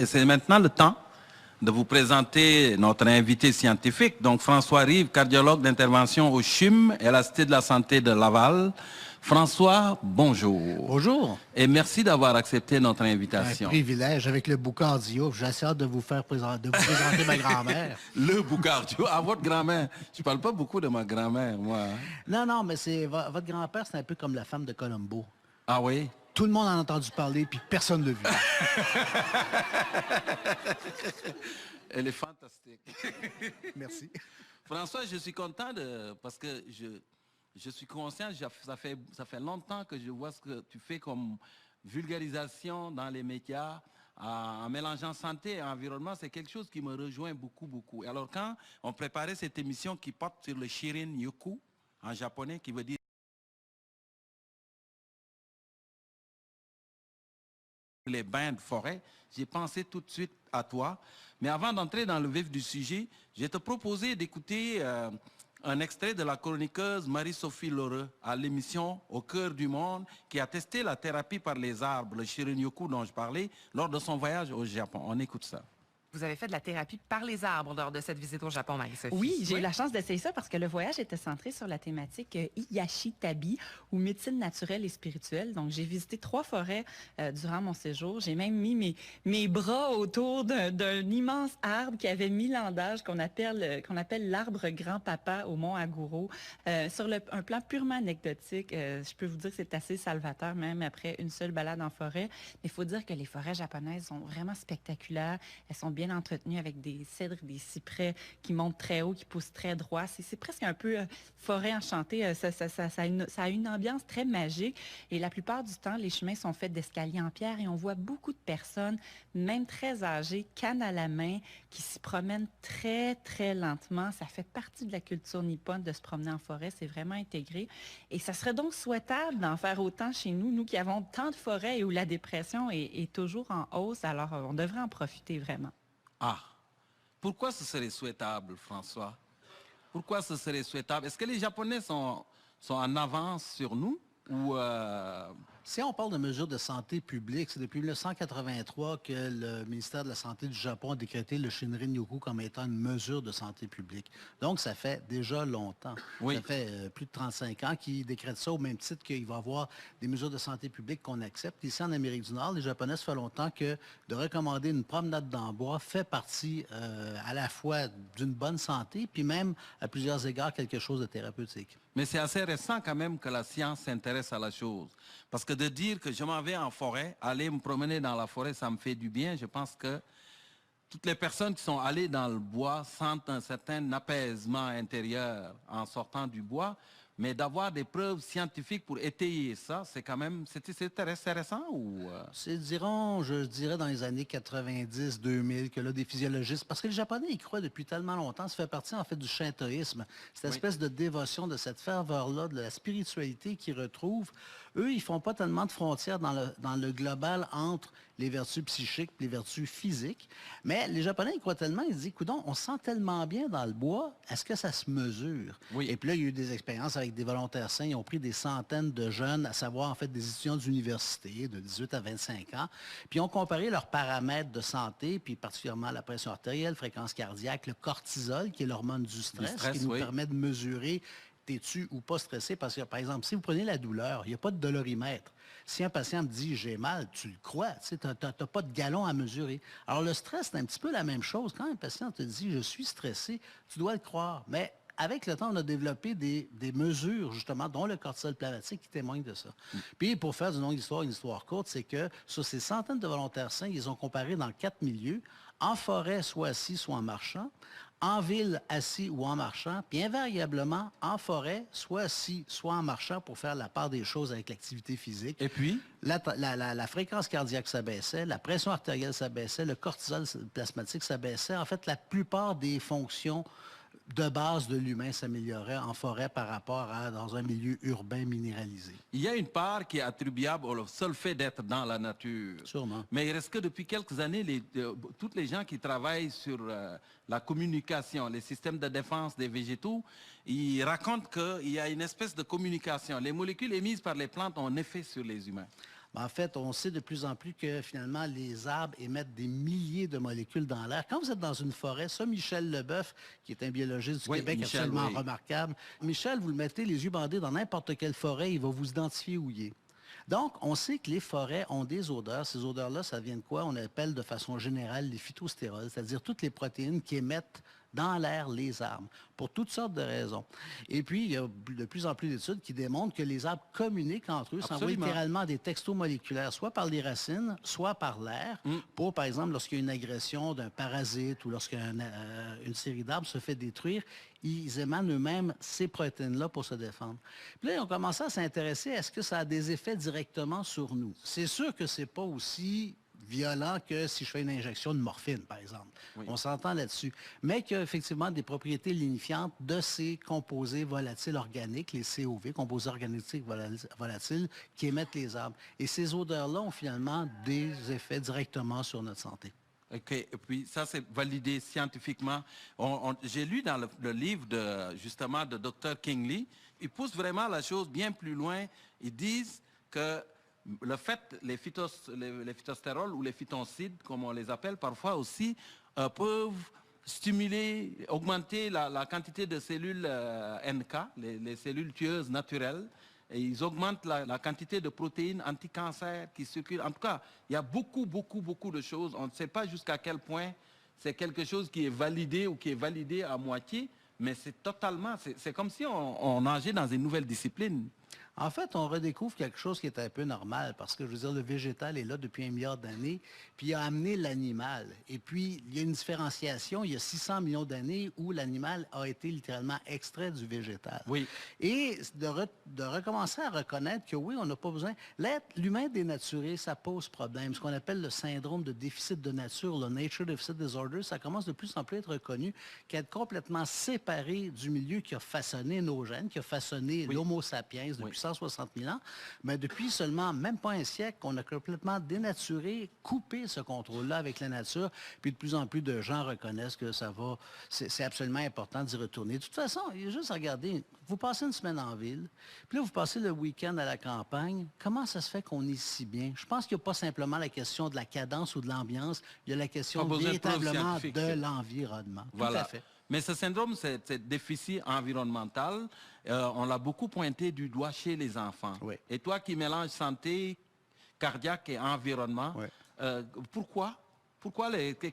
et c'est maintenant le temps de vous présenter notre invité scientifique, donc François Rive, cardiologue d'intervention au CHUM et à la Cité de la Santé de Laval. François, bonjour. Bonjour. Et merci d'avoir accepté notre invitation. Un privilège avec le Boucardio. J'ai hâte de vous présenter ma grand-mère. Le Boucardio. Ah, votre grand-mère. Je ne parle pas beaucoup de ma grand-mère, moi. Non, mais c'est votre grand-père, c'est un peu comme la femme de Colombo. Ah oui? Tout le monde en a entendu parler, puis personne ne l'a vu. Elle est fantastique. Merci. François, je suis content parce que je suis conscient, ça fait longtemps que je vois ce que tu fais comme vulgarisation dans les médias, en mélangeant santé et environnement. C'est quelque chose qui me rejoint beaucoup, beaucoup. Et alors, quand on préparait cette émission qui porte sur le Shirin-yoku, en japonais, qui veut dire les bains de forêt, j'ai pensé tout de suite à toi. Mais avant d'entrer dans le vif du sujet, je vais te proposer d'écouter un extrait de la chroniqueuse Marie-Sophie Lheureux à l'émission Au cœur du monde, qui a testé la thérapie par les arbres, le Shirin-yoku dont je parlais, lors de son voyage au Japon. On écoute ça. Vous avez fait de la thérapie par les arbres lors de cette visite au Japon, Marie-Sophie. Oui, j'ai eu la chance d'essayer ça parce que le voyage était centré sur la thématique Iyashi-tabi ou médecine naturelle et spirituelle. Donc, j'ai visité 3 forêts durant mon séjour. J'ai même mis mes bras autour d'un immense arbre qui avait 1000 ans d'âge qu'on appelle l'arbre grand-papa au mont Aguro. Sur un plan purement anecdotique, je peux vous dire que c'est assez salvateur, même après une seule balade en forêt. Mais il faut dire que les forêts japonaises sont vraiment spectaculaires. Elles sont bien entretenues avec des cèdres, des cyprès qui montent très haut, qui poussent très droit. C'est presque un peu forêt enchantée. Ça a une ambiance très magique. Et la plupart du temps, les chemins sont faits d'escaliers en pierre et on voit beaucoup de personnes, même très âgées, canne à la main, qui s'y promènent très, très lentement. Ça fait partie de la culture nippone de se promener en forêt. C'est vraiment intégré. Et ça serait donc souhaitable d'en faire autant chez nous, nous qui avons tant de forêts et où la dépression est toujours en hausse. Alors, on devrait en profiter vraiment. Ah, pourquoi ce serait souhaitable, François? Pourquoi ce serait souhaitable? Est-ce que les Japonais sont en avance sur nous ou Si on parle de mesures de santé publique, c'est depuis 1983 que le ministère de la Santé du Japon a décrété le Shinrin-yoku comme étant une mesure de santé publique. Donc, ça fait déjà longtemps. Oui. Ça fait plus de 35 ans qu'ils décrètent ça au même titre qu'il va y avoir des mesures de santé publique qu'on accepte. Ici, en Amérique du Nord, les Japonais, ça fait longtemps que de recommander une promenade dans le bois fait partie à la fois d'une bonne santé, puis même, à plusieurs égards, quelque chose de thérapeutique. Mais c'est assez récent quand même que la science s'intéresse à la chose. Parce que de dire que je m'en vais en forêt, aller me promener dans la forêt, ça me fait du bien. Je pense que toutes les personnes qui sont allées dans le bois sentent un certain apaisement intérieur en sortant du bois. Mais d'avoir des preuves scientifiques pour étayer ça, c'est quand même, c'est intéressant ou... C'est, je dirais, dans les années 90-2000, que là, des physiologistes, parce que les Japonais y croient depuis tellement longtemps, ça fait partie, en fait, du shintoïsme, cette espèce de dévotion, de cette ferveur-là, de la spiritualité qu'ils retrouvent. Eux, ils font pas tellement de frontières dans le global entre les vertus psychiques et les vertus physiques. Mais les Japonais, ils croient tellement, ils se disent, coudonc, on se sent tellement bien dans le bois, est-ce que ça se mesure? Oui. Et puis là, il y a eu des expériences avec des volontaires sains. Ils ont pris des centaines de jeunes, à savoir, en fait, des étudiants d'université de 18 à 25 ans. Puis ils ont comparé leurs paramètres de santé, puis particulièrement la pression artérielle, fréquence cardiaque, le cortisol, qui est l'hormone du stress, qui nous permet de mesurer t'es-tu ou pas stressé? Parce que, par exemple, si vous prenez la douleur, il n'y a pas de dolorimètre. Si un patient me dit « j'ai mal », tu le crois. Tu n'as pas de galon à mesurer. Alors, le stress, c'est un petit peu la même chose. Quand un patient te dit « je suis stressé », tu dois le croire. Mais avec le temps, on a développé des mesures, justement, dont le cortisol plasmatique qui témoigne de ça. Puis, pour faire d'une longue histoire, une histoire courte, c'est que sur ces centaines de volontaires sains, ils ont comparé dans 4 milieux, en forêt, soit assis, soit en marchant, en ville, assis ou en marchant, puis invariablement en forêt, soit assis, soit en marchant pour faire la part des choses avec l'activité physique. Et puis? La fréquence cardiaque s'abaissait, la pression artérielle s'abaissait, le cortisol plasmatique s'abaissait. En fait, la plupart des fonctions de base de l'humain s'améliorait en forêt par rapport à dans un milieu urbain minéralisé. Il y a une part qui est attribuable au seul fait d'être dans la nature. Sûrement. Mais il reste que depuis quelques années, tous les gens qui travaillent sur la communication, les systèmes de défense des végétaux, ils racontent qu'il y a une espèce de communication. Les molécules émises par les plantes ont un effet sur les humains. En fait, on sait de plus en plus que finalement, les arbres émettent des milliers de molécules dans l'air. Quand vous êtes dans une forêt, ça, Michel Leboeuf, qui est un biologiste du Oui, Québec Michel, absolument oui. remarquable, Michel, vous le mettez les yeux bandés dans n'importe quelle forêt, il va vous identifier où il est. Donc, on sait que les forêts ont des odeurs. Ces odeurs-là, ça vient de quoi? On appelle de façon générale les phytostérols, c'est-à-dire toutes les protéines qui émettent dans l'air les arbres, pour toutes sortes de raisons. Et puis, il y a de plus en plus d'études qui démontrent que les arbres communiquent entre eux, s'envoient Absolument. littéralement des textos moléculaires, soit par les racines, soit par l'air, pour, par exemple, lorsqu'il y a une agression d'un parasite ou lorsqu'une série d'arbres se fait détruire, ils émanent eux-mêmes ces protéines-là pour se défendre. Puis là, ils ont commencé à s'intéresser, est-ce que ça a des effets directement sur nous? C'est sûr que c'est pas aussi violent que si je fais une injection de morphine, par exemple. Oui. On s'entend là-dessus. Mais qu'il y a effectivement des propriétés lignifiantes de ces composés volatiles organiques, les COV, composés organiques volatiles, qui émettent les arbres. Et ces odeurs-là ont finalement des effets directement sur notre santé. OK. Et puis ça, c'est validé scientifiquement. J'ai lu dans le livre justement de Dr. Kingley, ils poussent vraiment la chose bien plus loin. Ils disent que le fait, les phytostérols ou les phytoncides, comme on les appelle parfois aussi, peuvent stimuler, augmenter la quantité de cellules NK, les cellules tueuses naturelles. Et ils augmentent la quantité de protéines anti-cancer qui circulent. En tout cas, il y a beaucoup de choses. On ne sait pas jusqu'à quel point c'est quelque chose qui est validé ou qui est validé à moitié, mais c'est totalement, c'est comme si on nageait dans une nouvelle discipline. En fait, on redécouvre quelque chose qui est un peu normal parce que, je veux dire, le végétal est là depuis 1 milliard d'années, puis il a amené l'animal. Et puis, il y a une différenciation, il y a 600 millions d'années où l'animal a été littéralement extrait du végétal. Oui. Et de recommencer à reconnaître que oui, on n'a pas besoin... L'humain dénaturé, ça pose problème. Ce qu'on appelle le syndrome de déficit de nature, le Nature Deficit Disorder, ça commence de plus en plus à être reconnu qu'être complètement séparé du milieu qui a façonné nos gènes, qui a façonné l'Homo sapiens depuis 160 000 ans, mais depuis seulement même pas un siècle, on a complètement dénaturé, coupé ce contrôle-là avec la nature, puis de plus en plus de gens reconnaissent que ça va, c'est absolument important d'y retourner. De toute façon, il y a juste à regarder, vous passez une semaine en ville, puis là, vous passez le week-end à la campagne, comment ça se fait qu'on est si bien? Je pense qu'il n'y a pas simplement la question de la cadence ou de l'ambiance, il y a la question véritablement de l'environnement. Voilà. Tout à fait. Mais ce syndrome, c'est déficit environnemental, on l'a beaucoup pointé du doigt chez les enfants. Oui. Et toi qui mélanges santé, cardiaque et environnement, pourquoi?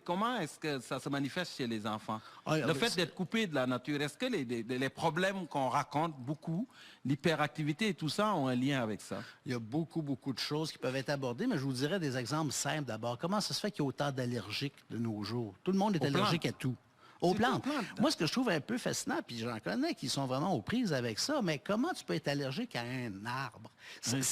Comment est-ce que ça se manifeste chez les enfants? Le fait d'être coupé de la nature, est-ce que les problèmes qu'on raconte beaucoup, l'hyperactivité et tout ça, ont un lien avec ça? Il y a beaucoup de choses qui peuvent être abordées, mais je vous dirais des exemples simples d'abord. Comment ça se fait qu'il y a autant d'allergiques de nos jours? Tout le monde est allergique à tout. Aux plantes. Moi, ce que je trouve un peu fascinant, puis j'en connais qui sont vraiment aux prises avec ça, mais comment tu peux être allergique à un arbre?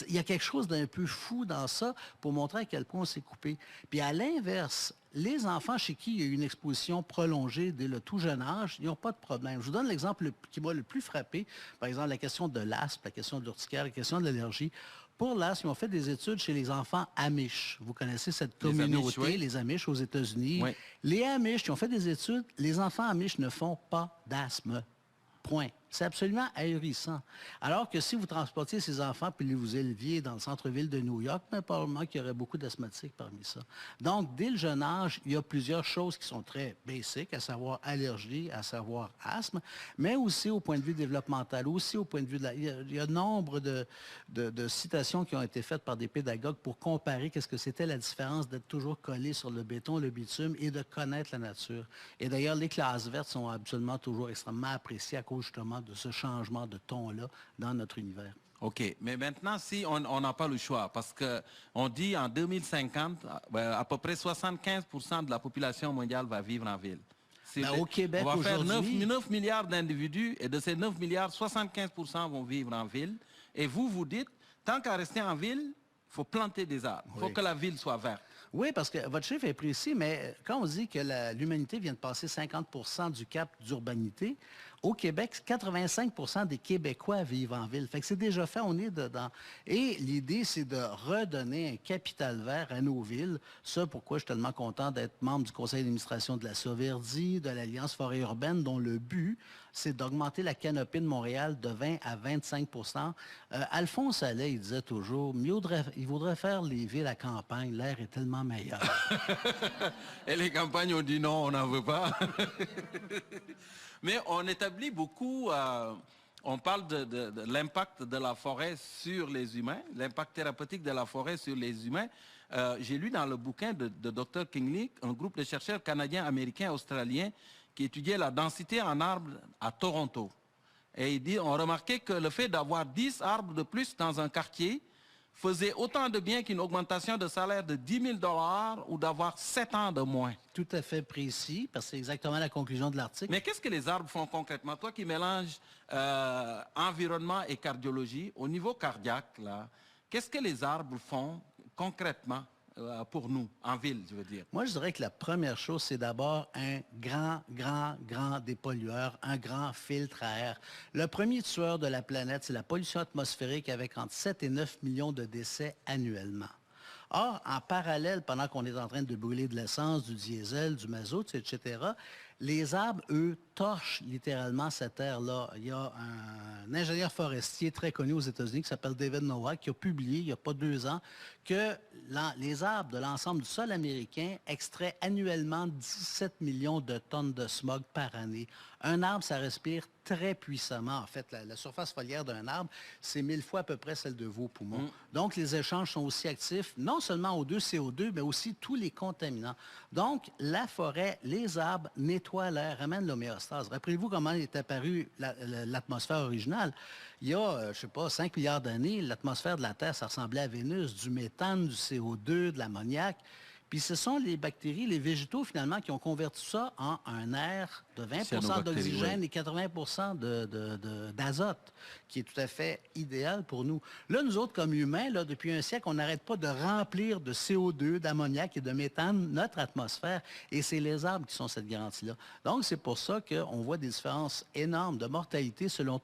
Il y a quelque chose d'un peu fou dans ça pour montrer à quel point on s'est coupé. Puis à l'inverse, les enfants chez qui il y a eu une exposition prolongée dès le tout jeune âge, ils n'ont pas de problème. Je vous donne l'exemple qui m'a le plus frappé, par exemple la question de l'asthme, la question de l'urticaire, la question de l'allergie. Pour l'asthme, ils ont fait des études chez les enfants Amish. Vous connaissez cette communauté, les Amish aux États-Unis. Oui. Les Amish, ils ont fait des études. Les enfants Amish ne font pas d'asthme. Point. C'est absolument ahurissant. Alors que si vous transportiez ces enfants puis vous éleviez dans le centre-ville de New York, mais probablement qu'il y aurait beaucoup d'asthmatiques parmi ça. Donc, dès le jeune âge, il y a plusieurs choses qui sont très basiques, à savoir allergie, à savoir asthme, mais aussi au point de vue développemental, aussi au point de vue de il y a nombre de citations qui ont été faites par des pédagogues pour comparer qu'est-ce que c'était la différence d'être toujours collé sur le béton, le bitume et de connaître la nature. Et d'ailleurs, les classes vertes sont absolument toujours extrêmement appréciées à cause justement de ce changement de ton-là dans notre univers. OK. Mais maintenant, si on n'a pas le choix, parce qu'on dit en 2050, à peu près 75% de la population mondiale va vivre en ville. Au Québec, on va faire 9 milliards d'individus, et de ces 9 milliards, 75% vont vivre en ville. Et vous dites, tant qu'à rester en ville, il faut planter des arbres. Il faut que la ville soit verte. Oui, parce que votre chiffre est précis, mais quand on dit que l'humanité vient de passer 50% du cap d'urbanité, Au Québec, 85 des Québécois vivent en ville. Fait que c'est déjà fait, on est dedans. Et l'idée, c'est de redonner un capital vert à nos villes. Ça, pourquoi je suis tellement content d'être membre du conseil d'administration de la Sauverdi, de l'Alliance forêt urbaine, dont le but, c'est d'augmenter la canopée de Montréal de 20 à 25 Alphonse Allais, il disait toujours, il vaudrait faire les villes à campagne, l'air est tellement meilleur. Et les campagnes ont dit non, on n'en veut pas. Mais on établit beaucoup, on parle de l'impact de la forêt sur les humains, l'impact thérapeutique de la forêt sur les humains. J'ai lu dans le bouquin de Dr. Kingley, un groupe de chercheurs canadiens, américains, australiens, qui étudiait la densité en arbres à Toronto. Et il dit, on remarquait que le fait d'avoir 10 arbres de plus dans un quartier faisait autant de bien qu'une augmentation de salaire de 10 000 $ ou d'avoir 7 ans de moins. Tout à fait précis, parce que c'est exactement la conclusion de l'article. Mais qu'est-ce que les arbres font concrètement? Toi qui mélanges environnement et cardiologie, au niveau cardiaque, là, qu'est-ce que les arbres font concrètement pour nous, en ville, je veux dire? Moi, je dirais que la première chose, c'est d'abord un grand dépollueur, un grand filtre à air. Le premier tueur de la planète, c'est la pollution atmosphérique avec entre 7 et 9 millions de décès annuellement. Or, en parallèle, pendant qu'on est en train de brûler de l'essence, du diesel, du mazout, etc., les arbres, eux, torchent littéralement cette terre-là. Il y a un ingénieur forestier très connu aux États-Unis qui s'appelle David Nowak qui a publié, il n'y a pas 2 ans, que les arbres de l'ensemble du sol américain extraient annuellement 17 millions de tonnes de smog par année. Un arbre, ça respire très puissamment. En fait, la surface foliaire d'un arbre, c'est 1000 fois à peu près celle de vos poumons. Donc, les échanges sont aussi actifs, non seulement au CO2, mais aussi tous les contaminants. Donc, la forêt, les arbres nettoient l'air, amènent l'homéostase. Rappelez-vous comment est apparue l'atmosphère originale. Il y a, je ne sais pas, 5 milliards d'années, l'atmosphère de la Terre, ça ressemblait à Vénus, du méthane, du CO2, de l'ammoniac. Puis ce sont les bactéries, les végétaux, finalement, qui ont converti ça en un air de 20 d'oxygène et 80 d'azote, qui est tout à fait idéal pour nous. Là, nous autres, comme humains, là, depuis un siècle, on n'arrête pas de remplir de CO2, d'ammoniac et de méthane notre atmosphère. Et c'est les arbres qui sont cette garantie-là. Donc, c'est pour ça qu'on voit des différences énormes de mortalité selon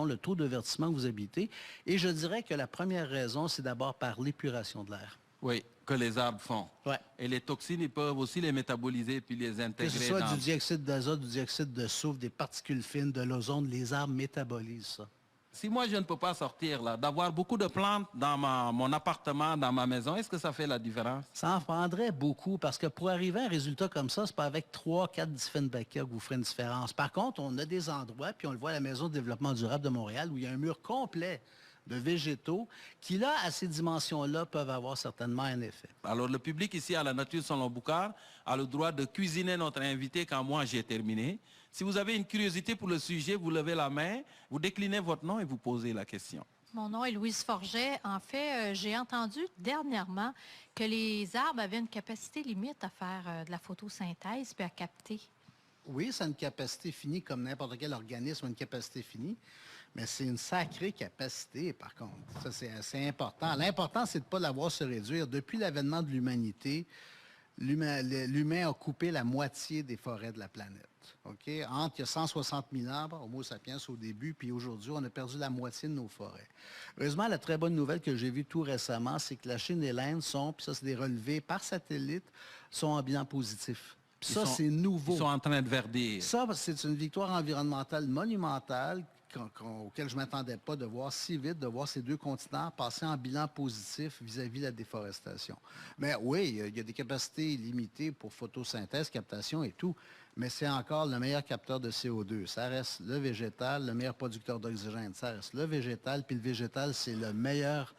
le taux de verdissement que vous habitez. Et je dirais que la première raison, c'est d'abord par l'épuration de l'air. Oui, que les arbres font. Ouais. Et les toxines, ils peuvent aussi les métaboliser puis les intégrer. Que ce soit du dioxyde d'azote, du dioxyde de soufre, des particules fines, de l'ozone, les arbres métabolisent ça. Si moi, je ne peux pas sortir, là, d'avoir beaucoup de plantes dans mon appartement, dans ma maison, est-ce que ça fait la différence? Ça en prendrait beaucoup, parce que pour arriver à un résultat comme ça, c'est pas avec 3-4 Diefenbacher que vous ferez une différence. Par contre, on a des endroits, puis on le voit à la Maison de développement durable de Montréal, où il y a un mur complet de végétaux qui, là, à ces dimensions-là, peuvent avoir certainement un effet. Alors, le public ici à la Nature Selon Boucard a le droit de cuisiner notre invité quand moi j'ai terminé. Si vous avez une curiosité pour le sujet, vous levez la main, vous déclinez votre nom et vous posez la question. Mon nom est Louise Forget. En fait, j'ai entendu dernièrement que les arbres avaient une capacité limite à faire de la photosynthèse puis à capter. Oui, ça a une capacité finie, comme n'importe quel organisme a une capacité finie, mais c'est une sacrée capacité, par contre. Ça, c'est assez important. L'important, c'est de ne pas la voir se réduire. Depuis l'avènement de l'humanité, l'humain a coupé la moitié des forêts de la planète. Okay? Entre il y a 160 000 arbres, Homo sapiens au début, puis aujourd'hui, on a perdu la moitié de nos forêts. Heureusement, la très bonne nouvelle que j'ai vue tout récemment, c'est que la Chine et l'Inde sont, puis ça, c'est des relevés par satellite, sont en bilan positif. Ça, c'est nouveau. Ils sont en train de verdir. Ça, c'est une victoire environnementale monumentale auquel je ne m'attendais pas de voir si vite, de voir ces deux continents passer en bilan positif vis-à-vis de la déforestation. Mais oui, il y a des capacités limitées pour photosynthèse, captation et tout, mais c'est encore le meilleur capteur de CO2. Ça reste le végétal, le meilleur producteur d'oxygène. Ça reste le végétal, puis le végétal, c'est la meilleure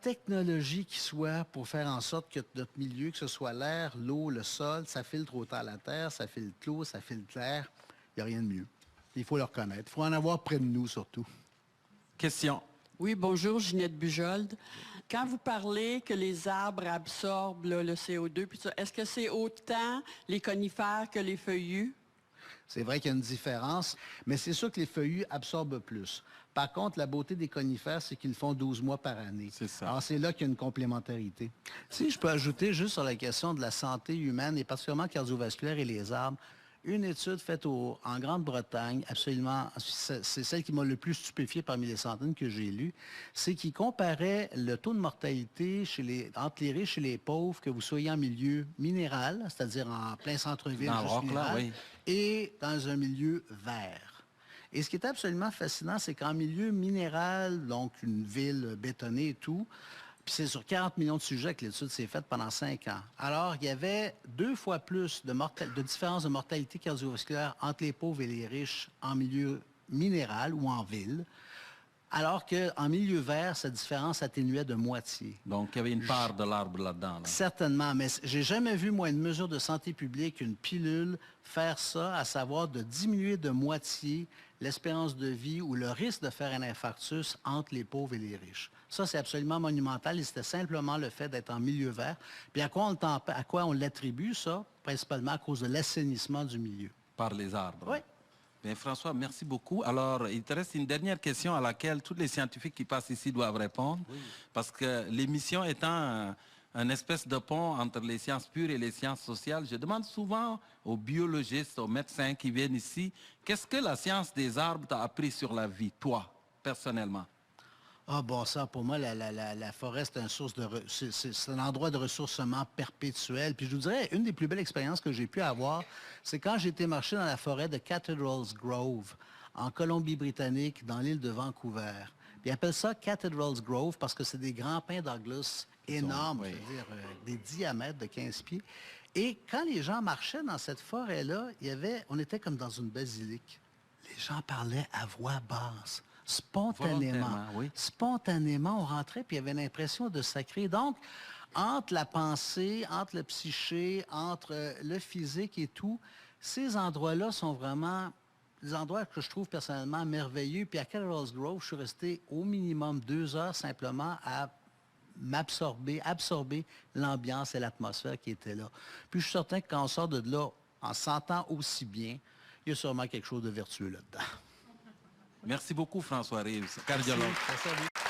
technologie qui soit pour faire en sorte que notre milieu, que ce soit l'air, l'eau, le sol, ça filtre autant la terre, ça filtre l'eau, ça filtre l'air. Il n'y a rien de mieux. Il faut le reconnaître. Il faut en avoir près de nous, surtout. Question. Oui, bonjour, Ginette Bujold. Quand vous parlez que les arbres absorbent là, le CO2, est-ce que c'est autant les conifères que les feuillus? C'est vrai qu'il y a une différence, mais c'est sûr que les feuillus absorbent plus. Par contre, la beauté des conifères, c'est qu'ils font 12 mois par année. C'est ça. Alors, c'est là qu'il y a une complémentarité. Si je peux ajouter juste sur la question de la santé humaine, et particulièrement cardiovasculaire et les arbres, une étude faite en Grande-Bretagne, absolument, c'est celle qui m'a le plus stupéfié parmi les centaines que j'ai lues, c'est qu'il comparait le taux de mortalité entre les riches et les pauvres, que vous soyez en milieu minéral, c'est-à-dire en plein centre-ville, Dans le rock, là, oui. et dans un milieu vert. Et ce qui est absolument fascinant, c'est qu'en milieu minéral, donc une ville bétonnée et tout, puis c'est sur 40 millions de sujets que l'étude s'est faite pendant 5 ans. Alors, il y avait 2 fois plus de différence de mortalité cardiovasculaire entre les pauvres et les riches en milieu minéral ou en ville, alors qu'en milieu vert, cette différence atténuait de moitié. Donc, il y avait une part de l'arbre là-dedans. Là. Certainement, mais j'ai jamais vu, moi, une mesure de santé publique, une pilule, faire ça, à savoir de diminuer de moitié l'espérance de vie ou le risque de faire un infarctus entre les pauvres et les riches. Ça, c'est absolument monumental et c'était simplement le fait d'être en milieu vert. Puis à quoi on l'attribue, ça? Principalement à cause de l'assainissement du milieu. Par les arbres. Oui. Bien, François, merci beaucoup. Alors, il te reste une dernière question à laquelle tous les scientifiques qui passent ici doivent répondre. Oui. Parce que l'émission étant un espèce de pont entre les sciences pures et les sciences sociales, je demande souvent aux biologistes, aux médecins qui viennent ici, qu'est-ce que la science des arbres t'a appris sur la vie, toi, personnellement? Ah bon, ça, pour moi, la forêt, c'est un endroit de ressourcement perpétuel. Puis je vous dirais, une des plus belles expériences que j'ai pu avoir, c'est quand j'ai été marcher dans la forêt de Cathedrals Grove, en Colombie-Britannique, dans l'île de Vancouver. Puis ils appellent ça Cathedrals Grove parce que c'est des grands pins Douglas énormes, oui. c'est-à-dire des diamètres de 15 pieds. Et quand les gens marchaient dans cette forêt-là, on était comme dans une basilique. Les gens parlaient à voix basse. Spontanément. Oui. Spontanément, on rentrait, puis il y avait l'impression de sacrer. Donc, entre la pensée, entre le psyché, entre le physique et tout, ces endroits-là sont vraiment des endroits que je trouve personnellement merveilleux. Puis à Cathedrals Grove, je suis resté au minimum 2 heures simplement à absorber l'ambiance et l'atmosphère qui était là. Puis je suis certain que quand on sort de là, en se sentant aussi bien, il y a sûrement quelque chose de vertueux là-dedans. Merci beaucoup, François Reeves, cardiologue. Merci à vous.